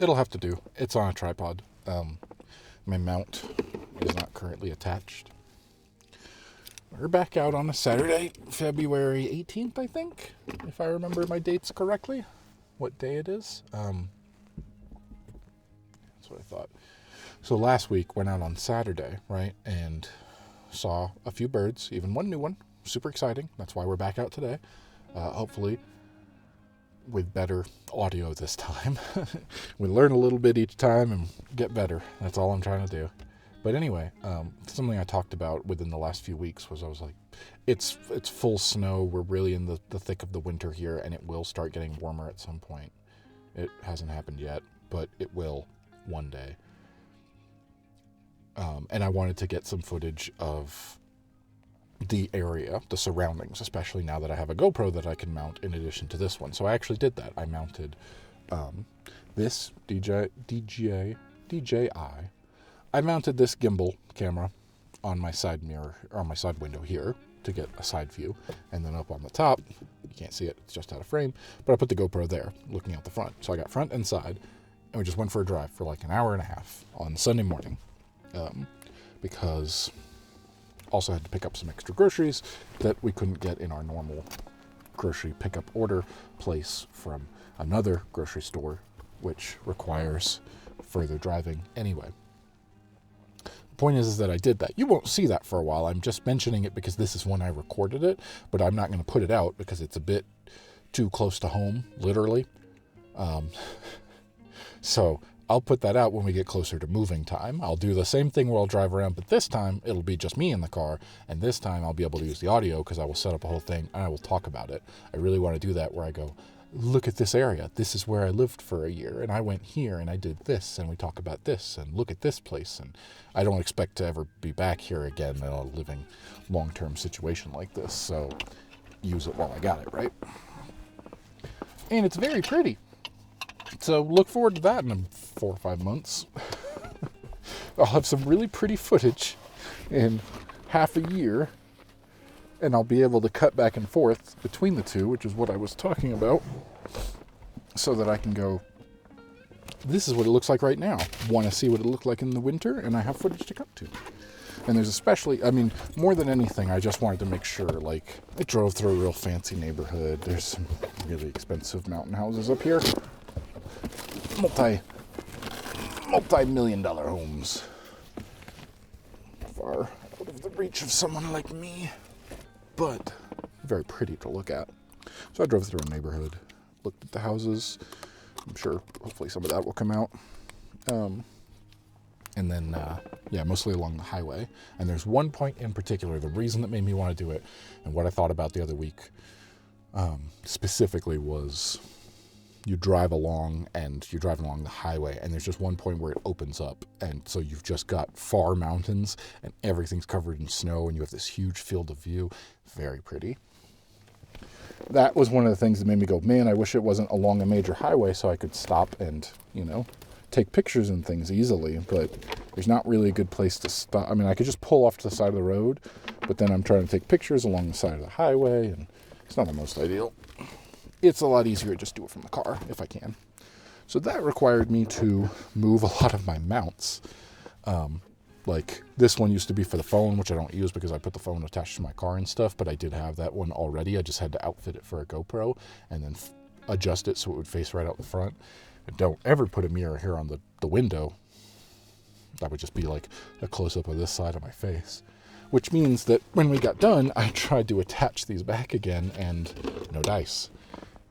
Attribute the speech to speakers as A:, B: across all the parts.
A: it'll have to do. It's on a tripod. My mount is not currently attached. We're back out on a Saturday, February 18th, I think, if I remember my dates correctly. What day it is. That's what I thought. So last week, went out on Saturday, right, and saw a few birds, even one new one. Super exciting. That's why we're back out today. Hopefully with better audio this time. We learn a little bit each time and get better. That's all I'm trying to do. But anyway, something I talked about within the last few weeks was I was like, it's full snow. We're really in the thick of the winter here, and it will start getting warmer at some point. It hasn't happened yet, but it will one day. And I wanted to get some footage of the area, the surroundings, especially now that I have a GoPro that I can mount in addition to this one. So I actually did that. I mounted this DJI. I mounted this gimbal camera on my side mirror, or on my side window here to get a side view. And then up on the top, you can't see it, it's just out of frame, but I put the GoPro there looking out the front. So I got front and side, and we just went for a drive for like an hour and a half on Sunday morning. Because also had to pick up some extra groceries that we couldn't get in our normal grocery pickup order place from another grocery store, which requires further driving anyway. Point is that I did that. You won't see that for a while. I'm just mentioning it because this is when I recorded it, but I'm not going to put it out because it's a bit too close to home, literally. So I'll put that out when we get closer to moving time. I'll do the same thing where I'll drive around, but this time it'll be just me in the car, and this time I'll be able to use the audio because I will set up a whole thing and I will talk about it. I really want to do that where I go, look at this area. This is where I lived for a year, and I went here, and I did this, and we talk about this, and look at this place. And I don't expect to ever be back here again in a living long-term situation like this, so use it while I got it, right? And it's very pretty. So look forward to that in 4 or 5 months. I'll have some really pretty footage in half a year, and I'll be able to cut back and forth between the two, which is what I was talking about, so that I can go, this is what it looks like right now. Want to see what it looked like in the winter, and I have footage to cut to. And there's especially, I mean, more than anything, I just wanted to make sure, like, I drove through a real fancy neighborhood. There's some really expensive mountain houses up here. Multi-million-dollar homes. Far out of the reach of someone like me, but very pretty to look at. So I drove through a neighborhood, looked at the houses. I'm sure hopefully some of that will come out. And then, mostly along the highway. And there's one point in particular, the reason that made me want to do it, and what I thought about the other week, specifically was you drive along and you're driving along the highway, and there's just one point where it opens up, and so you've just got far mountains and everything's covered in snow, and you have this huge field of view. Very pretty. That was one of the things that made me go, man, I wish it wasn't along a major highway so I could stop and, take pictures and things easily, but there's not really a good place to stop. I mean, I could just pull off to the side of the road, but then I'm trying to take pictures along the side of the highway, and it's not the most ideal. It's a lot easier to just do it from the car if I can. So that required me to move a lot of my mounts. Like this one used to be for the phone, which I don't use because I put the phone attached to my car and stuff, but I did have that one already. I just had to outfit it for a GoPro and then adjust it so it would face right out the front. And don't ever put a mirror here on the window. That would just be like a close-up of this side of my face. Which means that when we got done, I tried to attach these back again, and no dice.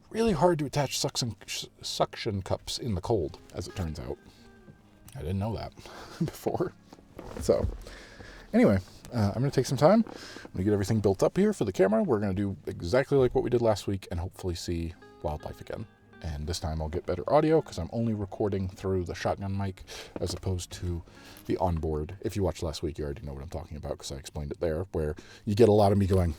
A: Really hard to attach suction cups in the cold, as it turns out. I didn't know that before. So, anyway, I'm going to take some time. I'm going to get everything built up here for the camera. We're going to do exactly like what we did last week and hopefully see wildlife again. And this time I'll get better audio because I'm only recording through the shotgun mic as opposed to the onboard. If you watched last week, you already know what I'm talking about because I explained it there, where you get a lot of me going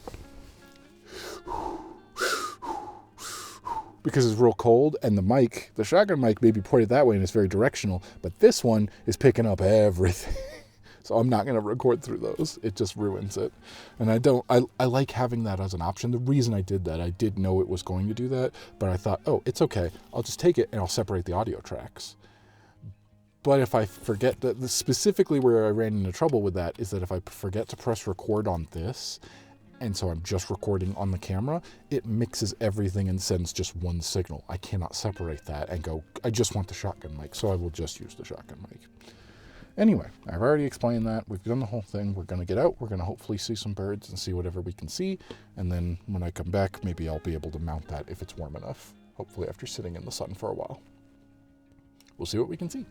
A: because it's real cold, and the shotgun mic may be pointed that way and it's very directional, but this one is picking up everything. So I'm not going to record through those. It just ruins it. And I like having that as an option. The reason I did that, I did know it was going to do that, but I thought, oh, it's okay. I'll just take it and I'll separate the audio tracks. But if I forget that, specifically where I ran into trouble with that is that if I forget to press record on this, and so I'm just recording on the camera, it mixes everything and sends just one signal. I cannot separate that and go, I just want the shotgun mic, so I will just use the shotgun mic. Anyway, I've already explained that. We've done the whole thing. We're going to get out. We're going to hopefully see some birds and see whatever we can see. And then when I come back, maybe I'll be able to mount that if it's warm enough. Hopefully after sitting in the sun for a while. We'll see what we can see.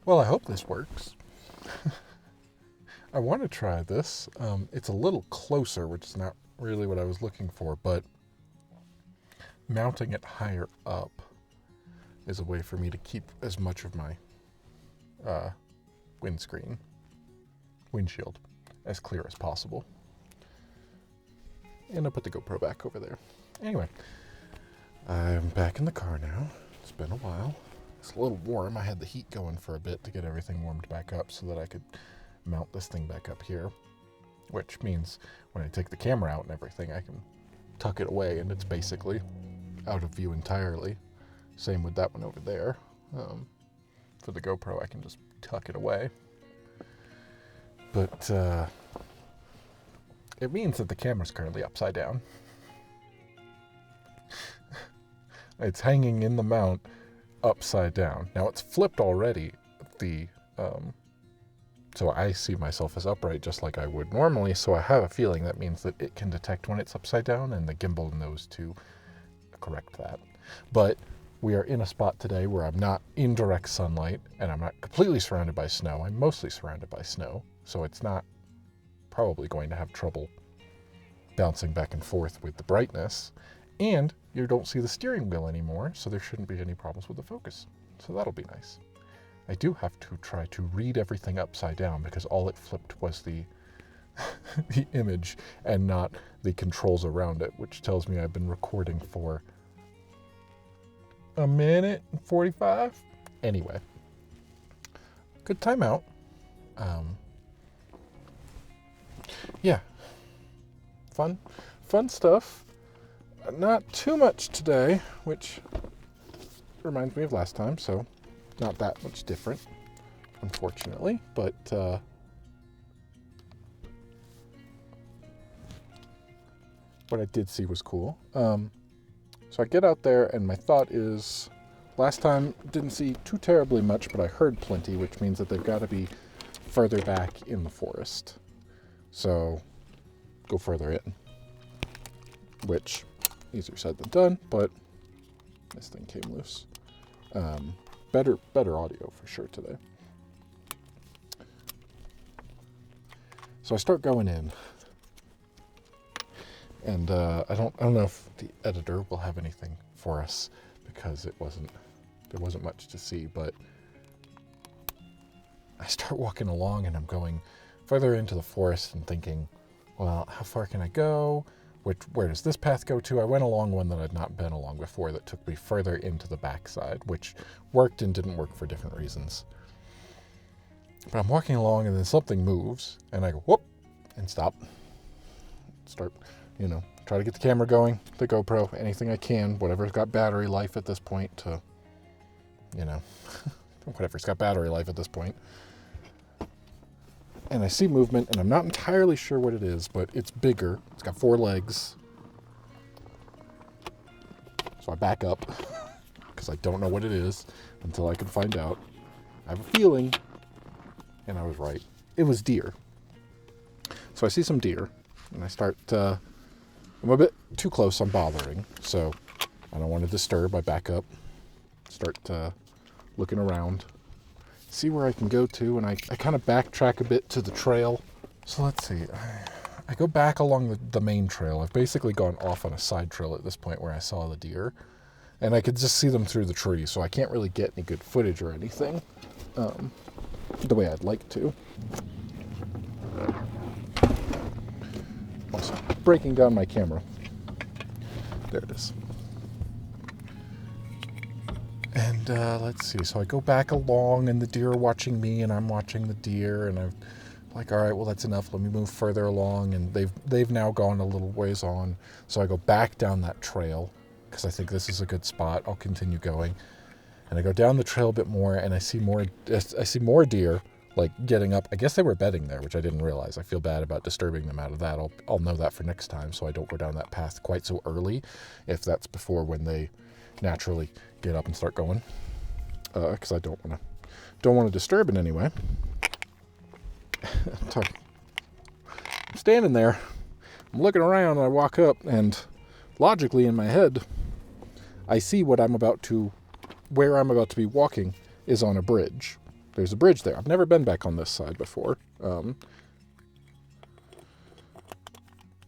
A: Well, I hope this works. I want to try this. It's a little closer, which is not really what I was looking for, but mounting it higher up is a way for me to keep as much of my windshield, as clear as possible. And I'll put the GoPro back over there. Anyway, I'm back in the car now. It's been a while. It's a little warm. I had the heat going for a bit to get everything warmed back up so that I could mount this thing back up here, which means when I take the camera out and everything, I can tuck it away and it's basically out of view entirely. Same with that one over there. For the GoPro, I can just tuck it away. But it means that the camera's currently upside down. It's hanging in the mount upside down. Now it's flipped already, so I see myself as upright just like I would normally, so I have a feeling that means that it can detect when it's upside down and the gimbal knows to correct that. But we are in a spot today where I'm not in direct sunlight and I'm not completely surrounded by snow. I'm mostly surrounded by snow, so it's not probably going to have trouble bouncing back and forth with the brightness. And you don't see the steering wheel anymore, so there shouldn't be any problems with the focus. So that'll be nice. I do have to try to read everything upside down because all it flipped was the the image and not the controls around it, which tells me I've been recording for a minute and 45. Anyway, good timeout. Yeah, fun stuff. Not too much today, which reminds me of last time, so not that much different, unfortunately, but what I did see was cool. So I get out there, and my thought is, last time didn't see too terribly much, but I heard plenty, which means that they've got to be further back in the forest. So go further in, which easier said than done, but this thing came loose. Better audio for sure today. So I start going in, and I don't know if the editor will have anything for us because there wasn't much to see, but I start walking along and I'm going further into the forest and thinking, well, how far can I go? Where does this path go to? I went along one that I'd not been along before that took me further into the backside, which worked and didn't work for different reasons. But I'm walking along and then something moves and I go, whoop, and stop. Start, try to get the camera going, the GoPro, anything I can, whatever's got battery life at this point to, whatever's got battery life at this point. And I see movement, and I'm not entirely sure what it is, but it's bigger. It's got 4 legs. So I back up, because I don't know what it is until I can find out. I have a feeling, and I was right. It was deer. So I see some deer, and I start, I'm a bit too close, I'm bothering. So I don't want to disturb, I back up, start looking around. See where I can go to, and I kind of backtrack a bit to the trail. So let's see, I go back along the main trail. I've basically gone off on a side trail at this point where I saw the deer, and I could just see them through the trees, so I can't really get any good footage or anything the way I'd like to. Also, breaking down my camera. There it is. And let's see, so I go back along and the deer are watching me and I'm watching the deer, and I'm like, all right, well, that's enough. Let me move further along. And they've now gone a little ways on. So I go back down that trail because I think this is a good spot. I'll continue going. And I go down the trail a bit more and I see more deer like getting up. I guess they were bedding there, which I didn't realize. I feel bad about disturbing them out of that. I'll know that for next time so I don't go down that path quite so early if that's before when they naturally get up and start going, because I don't want to disturb in any way. I'm standing there, I'm looking around, and I walk up, and logically in my head, I see where I'm about to be walking is on a bridge. There's a bridge there. I've never been back on this side before. And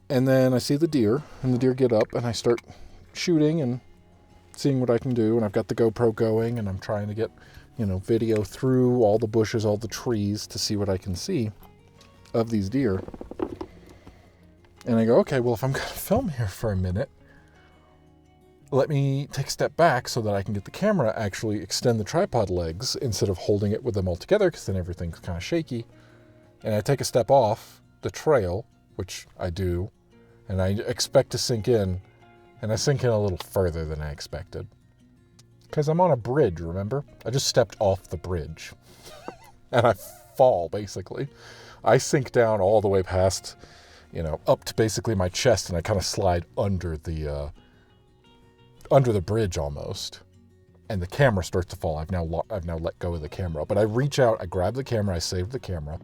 A: then I see the deer, and the deer get up, and I start shooting and seeing what I can do, and I've got the GoPro going, and I'm trying to get, video through all the bushes, all the trees to see what I can see of these deer. And I go, okay, well, if I'm going to film here for a minute, let me take a step back so that I can get the camera, actually extend the tripod legs instead of holding it with them all together, because then everything's kind of shaky. And I take a step off the trail, which I do, and I expect to sink in. And I sink in a little further than I expected. Because I'm on a bridge, remember? I just stepped off the bridge. And I fall, basically. I sink down all the way past, up to basically my chest, and I kind of slide under the bridge almost. And the camera starts to fall. I've now let go of the camera. But I reach out, I grab the camera, I save the camera.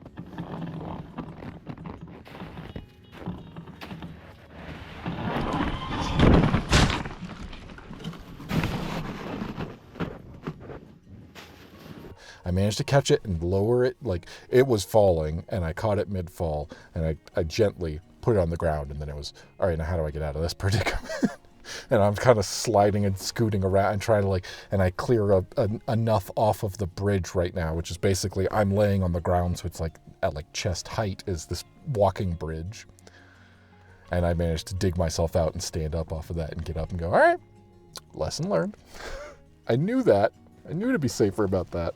A: I managed to catch it and lower it, like it was falling, and I caught it mid-fall, and I gently put it on the ground, and then it was, all right, now how do I get out of this predicament? And I'm kind of sliding and scooting around and trying to and I clear enough off of the bridge right now, which is basically, I'm laying on the ground, so it's like at chest height is this walking bridge. And I managed to dig myself out and stand up off of that and get up and go, all right, lesson learned. I knew that. I knew to be safer about that.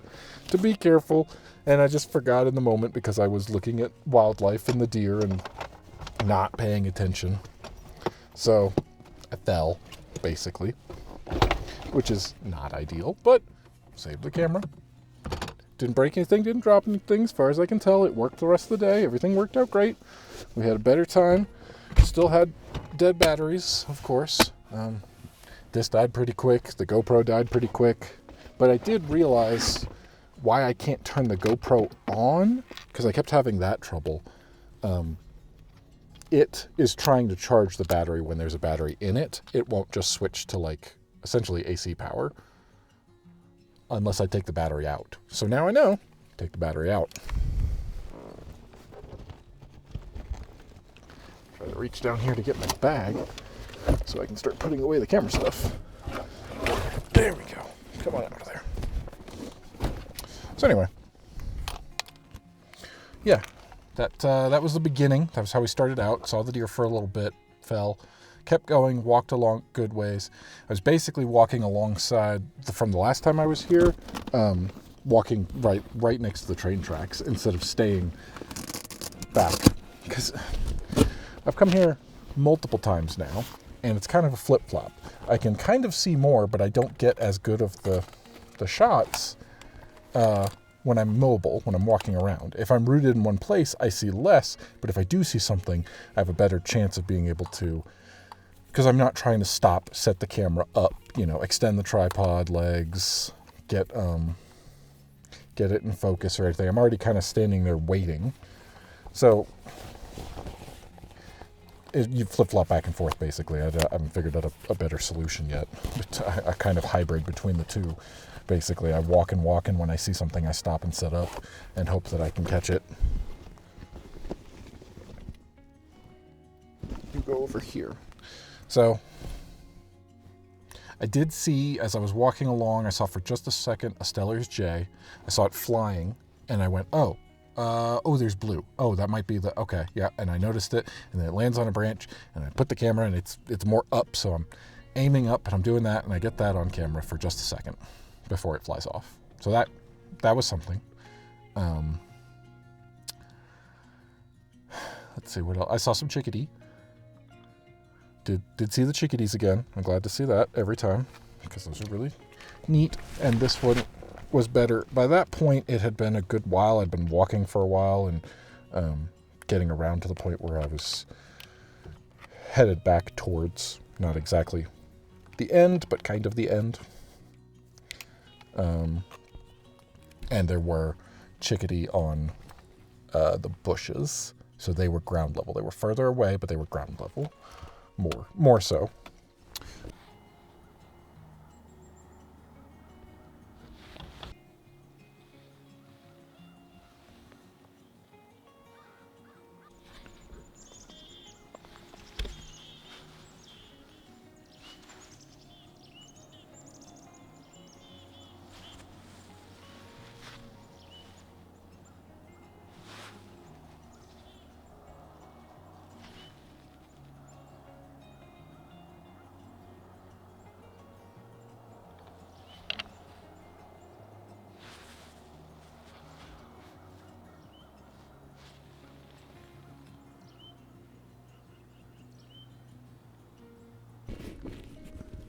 A: To be careful. And I just forgot in the moment because I was looking at wildlife and the deer and not paying attention. So I fell, basically. Which is not ideal, but saved the camera. Didn't break anything, didn't drop anything. As far as I can tell, it worked the rest of the day. Everything worked out great. We had a better time. Still had dead batteries, of course. This died pretty quick. The GoPro died pretty quick. But I did realize why I can't turn the GoPro on, because I kept having that trouble. It is trying to charge the battery when there's a battery in it. It won't just switch to like essentially AC power unless I take the battery out. So now I know, take the battery out. Try to reach down here to get my bag so I can start putting away the camera stuff. There we go. Come on out of there. So anyway, yeah, that was the beginning. That was how we started out. Saw the deer for a little bit, fell, kept going, walked along good ways. I was basically walking alongside from the last time I was here, walking right next to the train tracks instead of staying back, because I've come here multiple times now, and it's kind of a flip-flop. I can kind of see more, but I don't get as good of the shots when I'm mobile, when I'm walking around. If I'm rooted in one place, I see less, but if I do see something, I have a better chance of being able to, because I'm not trying to stop, set the camera up, extend the tripod legs, get it in focus or anything. I'm already kind of standing there waiting. So you flip-flop back and forth, basically. I haven't figured out a better solution yet. I kind of hybrid between the two. Basically, I walk and when I see something, I stop and set up and hope that I can catch it. You go over here. So I did see, as I was walking along, I saw for just a second a Steller's jay. I saw it flying, and I went, oh, there's blue. Oh, that might be okay, yeah. And I noticed it, and then it lands on a branch, and I put the camera, and it's more up, so I'm aiming up, and I'm doing that, and I get that on camera for just a second before it flies off. So that was something. Let's see what else. I saw some chickadee. Did see the chickadees again. I'm glad to see that every time, because those are really neat. And this one was better. By that point, it had been a good while. I'd been walking for a while and getting around to the point where I was headed back towards, not exactly the end, but kind of the end. And there were chickadee on the bushes, so they were ground level. They were further away, but they were ground level, more so.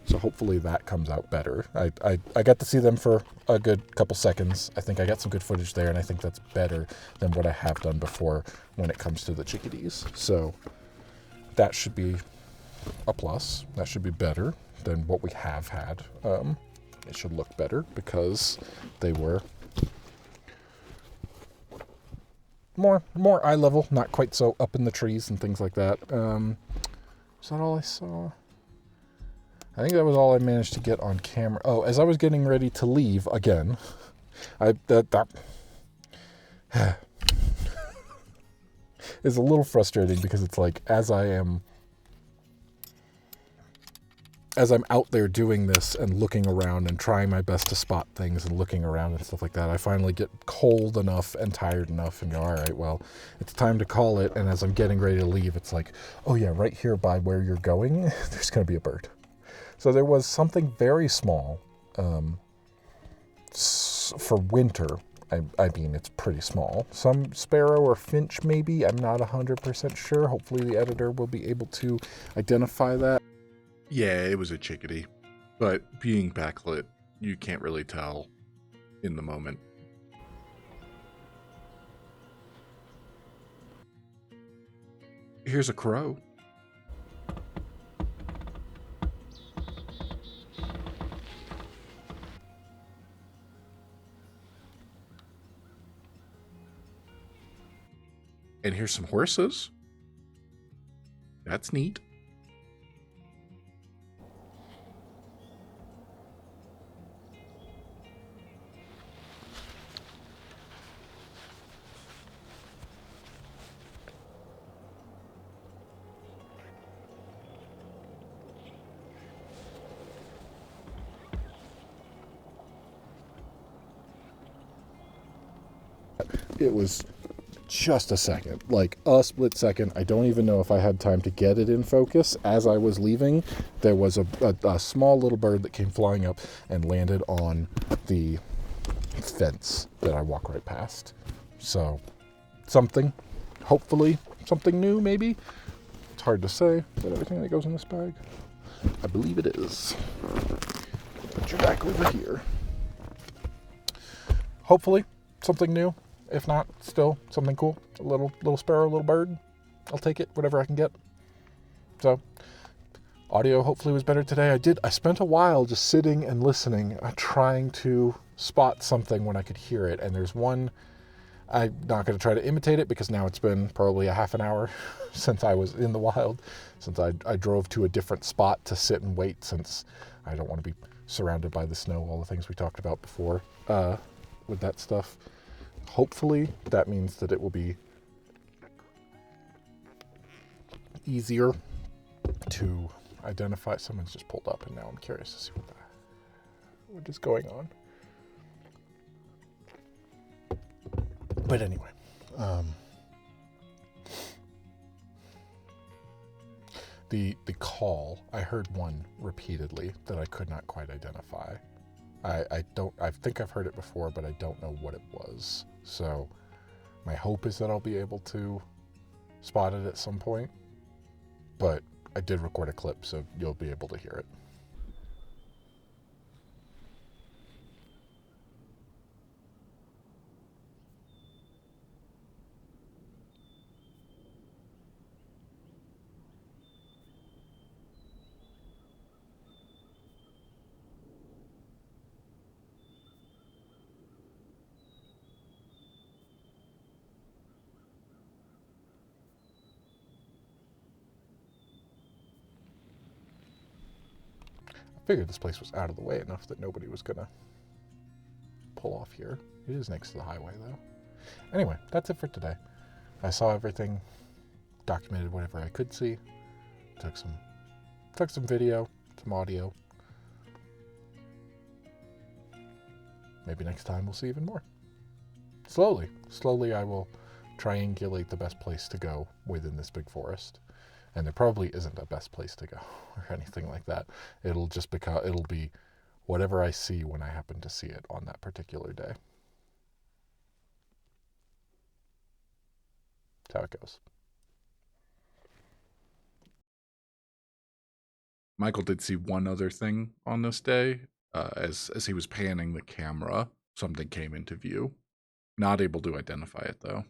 A: So hopefully that comes out better. I got to see them for a good couple seconds. I think I got some good footage there, and I think that's better than what I have done before when it comes to the chickadees. So that should be a plus. That should be better than what we have had. It should look better because they were more eye level, not quite so up in the trees and things like that. Is that all I saw? I think that was all I managed to get on camera. Oh, as I was getting ready to leave again, that is a little frustrating because it's like as I'm out there doing this and looking around and trying my best to spot things and looking around and stuff like that, I finally get cold enough and tired enough and go, all right, well, it's time to call it. And as I'm getting ready to leave, it's like, oh yeah, right here by where you're going, there's going to be a bird. So there was something very small For winter, I mean, it's pretty small. Some sparrow or finch, maybe. I'm not 100% sure. Hopefully the editor will be able to identify that.
B: Yeah, it was a chickadee. But being backlit, you can't really tell in the moment. Here's a crow. And here's some horses. That's neat.
A: It was just a second, like a split second. I don't even know if I had time to get it in focus. As I was leaving, there was a small little bird that came flying up and landed on the fence that I walk right past. So something, hopefully something new, maybe. It's hard to say. Is that everything that goes in this bag? I believe it is. Put you back over here. Hopefully something new. If not, still something cool. A little sparrow, little bird. I'll take it, whatever I can get. So, audio hopefully was better today. I spent a while just sitting and listening, trying to spot something when I could hear it. And there's one, I'm not going to try to imitate it because now it's been probably a half an hour since I was in the wild, since I drove to a different spot to sit and wait, since I don't want to be surrounded by the snow, all the things we talked about before with that stuff. Hopefully that means that it will be easier to identify. Someone's just pulled up and now I'm curious to see what is going on. But anyway, the call, I heard one repeatedly that I could not quite identify. I think I've heard it before, but I don't know what it was. So my hope is that I'll be able to spot it at some point. But I did record a clip, so you'll be able to hear it. I figured this place was out of the way enough that nobody was gonna pull off here. It is next to the highway, though. Anyway, that's it for today. I saw everything, documented whatever I could see, took some video, some audio. Maybe next time we'll see even more. Slowly I will triangulate the best place to go within this big forest. And there probably isn't a best place to go or anything like that. It'll be whatever I see when I happen to see it on that particular day. That's how it goes.
B: Michael did see one other thing on this day. As he was panning the camera, something came into view. Not able to identify it, though.